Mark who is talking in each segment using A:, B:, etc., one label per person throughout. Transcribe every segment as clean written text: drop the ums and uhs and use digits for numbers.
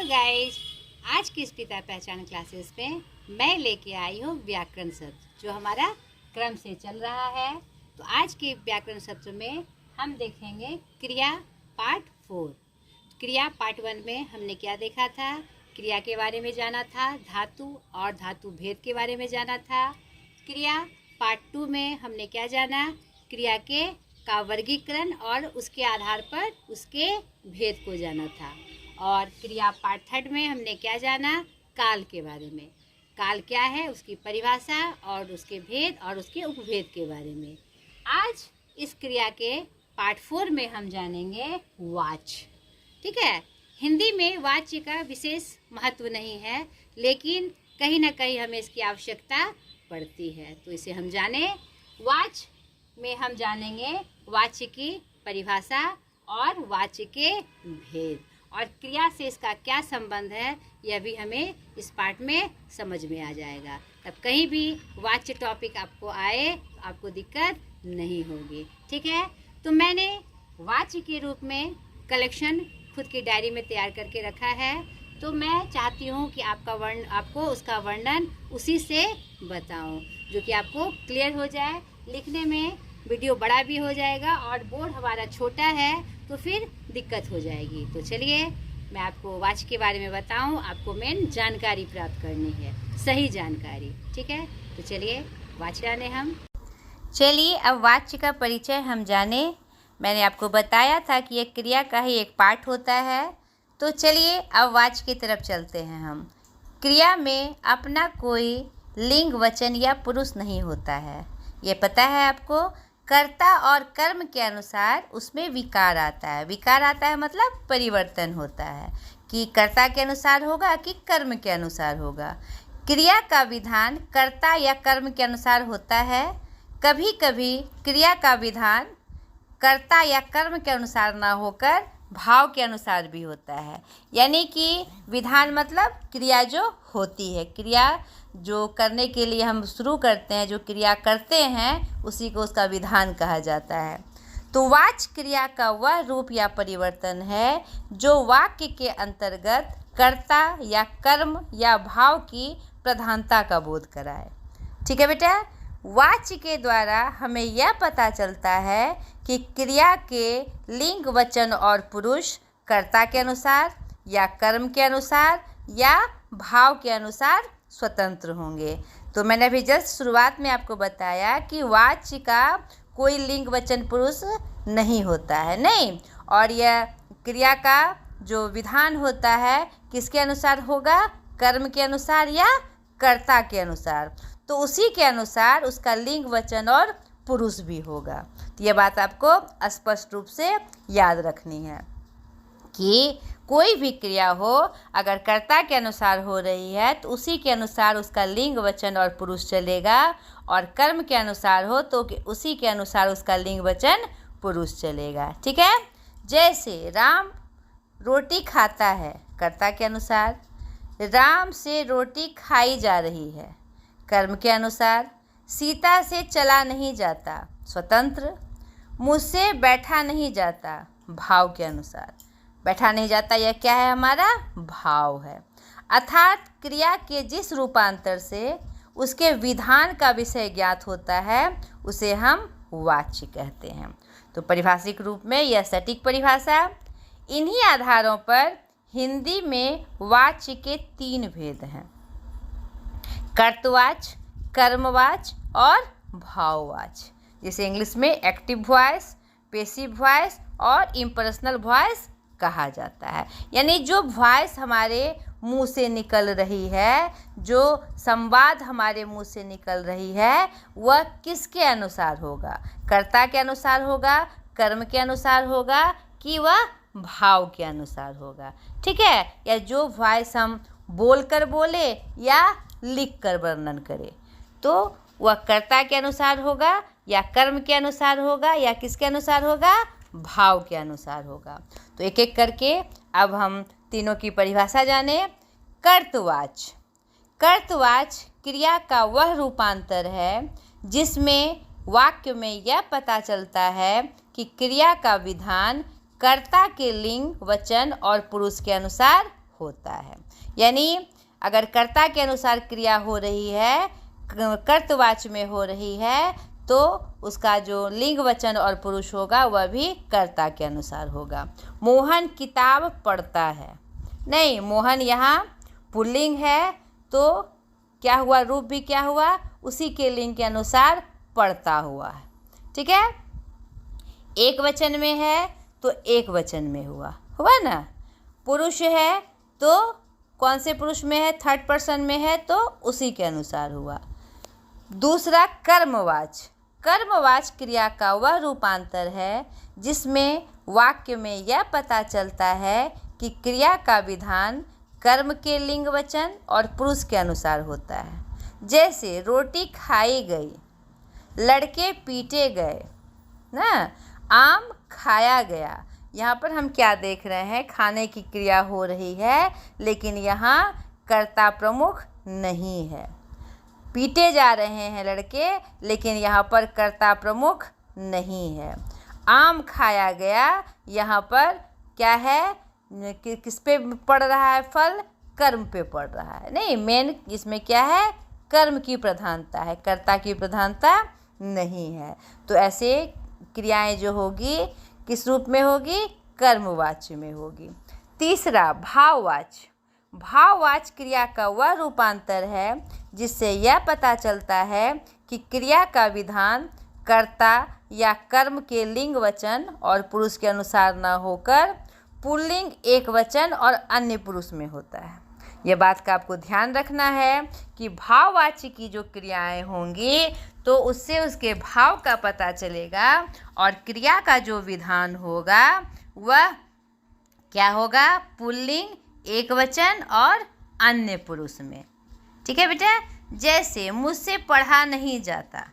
A: Guys, आज की स्पीता पहचान क्लासेस में मैं लेके आई हूँ व्याकरण सत्र जो हमारा क्रम से चल रहा है। तो आज के व्याकरण सत्र में हम देखेंगे क्रिया पार्ट 4। क्रिया पार्ट 1 में हमने क्या देखा था? क्रिया के बारे में जाना था, धातु और धातु भेद के बारे में जाना था। क्रिया पार्ट 2 में हमने क्या जाना? क्रिया का वर्गीकरण और उसके आधार पर उसके भेद को जाना था। और क्रिया पार्ट 3 में हमने क्या जाना? काल के बारे में। काल क्या है, उसकी परिभाषा और उसके भेद और उसके उपभेद के बारे में। आज इस क्रिया के पार्ट 4 में हम जानेंगे वाच्य। ठीक है, हिंदी में वाच्य का विशेष महत्व नहीं है, लेकिन कहीं ना कहीं हमें इसकी आवश्यकता पड़ती है, तो इसे हम जाने। वाच्य में हम जानेंगे वाच्य की परिभाषा और वाच्य के भेद, और क्रिया से इसका क्या संबंध है यह भी हमें इस पार्ट में समझ में आ जाएगा। तब कहीं भी वाच्य टॉपिक आपको आए तो आपको दिक्कत नहीं होगी। ठीक है, तो मैंने वाच्य के रूप में कलेक्शन खुद की डायरी में तैयार करके रखा है, तो मैं चाहती हूँ कि आपको उसका वर्णन उसी से बताऊँ, जो कि आपको क्लियर हो जाए। लिखने में वीडियो बड़ा भी हो जाएगा और बोर्ड हमारा छोटा है तो फिर दिक्कत हो जाएगी। तो चलिए मैं आपको वाच्य के बारे में बताऊं। आपको मेन जानकारी प्राप्त करनी है, सही जानकारी। ठीक है, तो चलिए वाच्य जाने हम। चलिए अब वाच्य का परिचय हम जाने। मैंने आपको बताया था कि एक क्रिया का ही एक पार्ट होता है, तो चलिए अब वाच्य की तरफ चलते हैं हम। क्रिया में अपना कोई लिंग, वचन या पुरुष नहीं होता है, ये पता है आपको। कर्ता और कर्म के अनुसार उसमें विकार आता है। विकार आता है मतलब परिवर्तन होता है, कि कर्ता के अनुसार होगा कि कर्म के अनुसार होगा। क्रिया का विधान कर्ता या कर्म के अनुसार होता है। कभी कभी क्रिया का विधान कर्ता या कर्म के अनुसार ना होकर भाव के अनुसार भी होता है। यानी कि विधान मतलब क्रिया जो होती है, क्रिया जो करने के लिए हम शुरू करते हैं, जो क्रिया करते हैं, उसी को उसका विधान कहा जाता है। तो वाच्य क्रिया का वह रूप या परिवर्तन है जो वाक्य के अंतर्गत कर्ता या कर्म या भाव की प्रधानता का बोध कराए। ठीक है बेटा, वाच्य के द्वारा हमें यह पता चलता है कि क्रिया के लिंग, वचन और पुरुष कर्ता के अनुसार या कर्म के अनुसार या भाव के अनुसार स्वतंत्र होंगे। तो मैंने अभी जस्ट शुरुआत में आपको बताया कि वाच्य का कोई लिंग, वचन, पुरुष नहीं होता है, नहीं। और यह क्रिया का जो विधान होता है किसके अनुसार होगा? कर्म के अनुसार या कर्ता के अनुसार। तो उसी के अनुसार उसका लिंग, वचन और पुरुष भी होगा। तो यह बात आपको स्पष्ट रूप से याद रखनी है कि कोई भी क्रिया हो, अगर कर्ता के अनुसार हो रही है तो उसी के अनुसार उसका लिंग, वचन और पुरुष चलेगा, और कर्म के अनुसार हो तो उसी के अनुसार उसका लिंग, वचन, पुरुष चलेगा। ठीक है, जैसे राम रोटी खाता है, कर्ता के अनुसार। राम से रोटी खाई जा रही है, कर्म के अनुसार। सीता से चला नहीं जाता, स्वतंत्र। मुझसे बैठा नहीं जाता, भाव के अनुसार। बैठा नहीं जाता यह क्या है? हमारा भाव है। अर्थात क्रिया के जिस रूपांतर से उसके विधान का विषय ज्ञात होता है उसे हम वाच्य कहते हैं। तो परिभाषिक रूप में यह सटीक परिभाषा। इन्हीं आधारों पर हिंदी में वाच्य के 3 भेद हैं: कर्तवाच्य, कर्मवाच्य और भाववाच्य। जिसे इंग्लिश में एक्टिव वॉइस, पैसिव वॉइस और इम्पर्सनल वॉइस कहा जाता है। यानी जो वॉइस हमारे मुंह से निकल रही है, जो संवाद हमारे मुंह से निकल रही है, वह किसके अनुसार होगा? कर्ता के अनुसार होगा, कर्म के अनुसार होगा, कि वह भाव के अनुसार होगा। ठीक है, या जो वॉइस हम बोल कर बोले या लिख कर वर्णन करें, तो वह कर्ता के अनुसार होगा या कर्म के अनुसार होगा या किसके अनुसार होगा? भाव के अनुसार होगा। तो एक एक करके अब हम तीनों की परिभाषा जाने। कर्तवाच्य। कर्तवाच्य क्रिया का वह रूपांतर है जिसमें वाक्य में यह पता चलता है कि क्रिया का विधान कर्ता के लिंग, वचन और पुरुष के अनुसार होता है। यानी अगर कर्ता के अनुसार क्रिया हो रही है, कर्तवाच्य में हो रही है, तो उसका जो लिंग वचन और पुरुष होगा वह भी कर्ता के अनुसार होगा। मोहन किताब पढ़ता है, नहीं, मोहन यहाँ पुल्लिंग है तो क्या हुआ, रूप भी क्या हुआ, उसी के लिंग के अनुसार पढ़ता हुआ है। ठीक है, एक वचन में है तो एक वचन में हुआ ना। पुरुष है तो कौन से पुरुष में है, थर्ड पर्सन में है तो उसी के अनुसार हुआ। दूसरा कर्मवाच्य, कर्मवाच्य क्रिया का वह रूपांतर है जिसमें वाक्य में यह पता चलता है कि क्रिया का विधान कर्म के लिंग वचन और पुरुष के अनुसार होता है। जैसे रोटी खाई गई, लड़के पीटे गए ना, आम खाया गया। यहाँ पर हम क्या देख रहे हैं, खाने की क्रिया हो रही है लेकिन यहाँ कर्ता प्रमुख नहीं है। पीटे जा रहे हैं लड़के लेकिन यहाँ पर कर्ता प्रमुख नहीं है। आम खाया गया, यहाँ पर क्या है, किस पे पड़ रहा है, फल कर्म पे पड़ रहा है। नहीं, मेन इसमें क्या है, कर्म की प्रधानता है, कर्ता की प्रधानता नहीं है। तो ऐसे क्रियाएं जो होगी किस रूप में होगी, कर्मवाच्य में होगी। तीसरा भाववाच्य, भाववाच्य क्रिया का वह रूपांतर है जिससे यह पता चलता है कि क्रिया का विधान कर्ता या कर्म के लिंग वचन और पुरुष के अनुसार न होकर पुल्लिंग एक वचन और अन्य पुरुष में होता है। यह बात का आपको ध्यान रखना है कि भाववाच्य की जो क्रियाएं होंगी तो उससे उसके भाव का पता चलेगा और क्रिया का जो विधान होगा वह क्या होगा, पुल्लिंग एक वचन और अन्य पुरुष में। ठीक है बेटा, जैसे मुझसे पढ़ा नहीं जाता,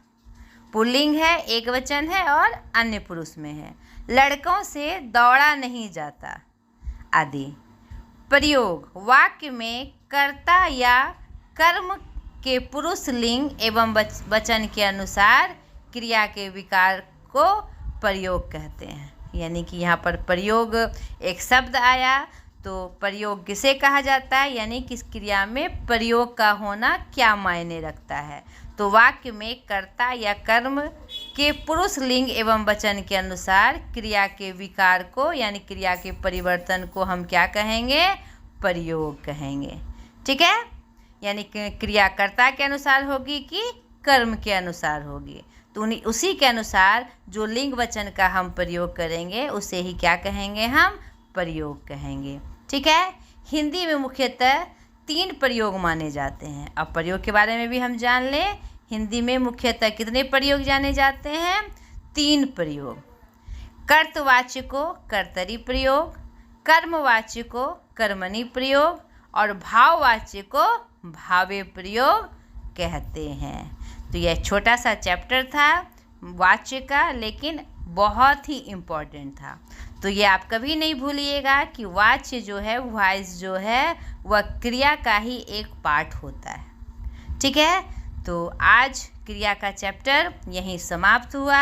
A: पुल्लिंग है, एक वचन है और अन्य पुरुष में है। लड़कों से दौड़ा नहीं जाता आदि। प्रयोग, वाक्य में कर्ता या कर्म के पुरुष लिंग एवं वचन के अनुसार क्रिया के विकार को प्रयोग कहते हैं। यानी कि यहाँ पर प्रयोग एक शब्द आया तो प्रयोग किसे कहा जाता है, यानी किस क्रिया में प्रयोग का होना क्या मायने रखता है। तो वाक्य में कर्ता या कर्म के पुरुष लिंग एवं वचन के अनुसार क्रिया के विकार को यानी क्रिया के परिवर्तन को हम क्या कहेंगे, प्रयोग कहेंगे। ठीक है, यानी क्रिया कर्ता के अनुसार होगी कि कर्म के अनुसार होगी, तो उसी के अनुसार जो लिंग वचन का हम प्रयोग करेंगे उसे ही क्या कहेंगे, हम प्रयोग कहेंगे। ठीक है, हिंदी में मुख्यतः 3 प्रयोग माने जाते हैं। अब प्रयोग के बारे में भी हम जान लें। हिंदी में मुख्यतः कितने प्रयोग जाने जाते हैं, 3 प्रयोग। कर्तवाच्य को कर्तरी प्रयोग, कर्मवाच्य को कर्मणि प्रयोग और भाववाच्य को भावे प्रयोग कहते हैं। तो यह छोटा सा चैप्टर था वाच्य का, लेकिन बहुत ही इम्पोर्टेंट था। तो ये आप कभी नहीं भूलिएगा कि वाच्य जो है, वॉइस जो है, वह क्रिया का ही एक पार्ट होता है। ठीक है, तो आज क्रिया का चैप्टर यहीं समाप्त हुआ।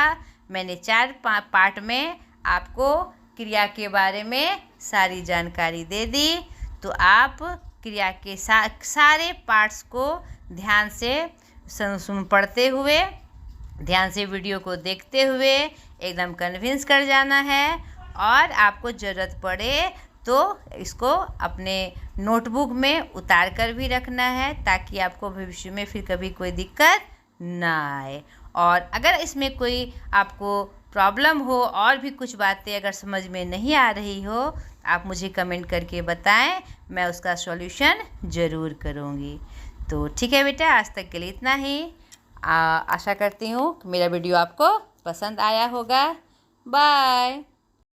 A: मैंने 4 पार्ट में आपको क्रिया के बारे में सारी जानकारी दे दी। तो आप क्रिया के सारे पार्ट्स को ध्यान से पढ़ते हुए, ध्यान से वीडियो को देखते हुए एकदम कन्विंस कर जाना है। और आपको ज़रूरत पड़े तो इसको अपने नोटबुक में उतार कर भी रखना है ताकि आपको भविष्य में फिर कभी कोई दिक्कत ना आए। और अगर इसमें कोई आपको प्रॉब्लम हो और भी कुछ बातें अगर समझ में नहीं आ रही हो, आप मुझे कमेंट करके बताएं, मैं उसका सॉल्यूशन ज़रूर करूँगी। तो ठीक है बेटा, आज तक के लिए इतना ही। आशा करती हूँ कि मेरा वीडियो आपको पसंद आया होगा। बाय।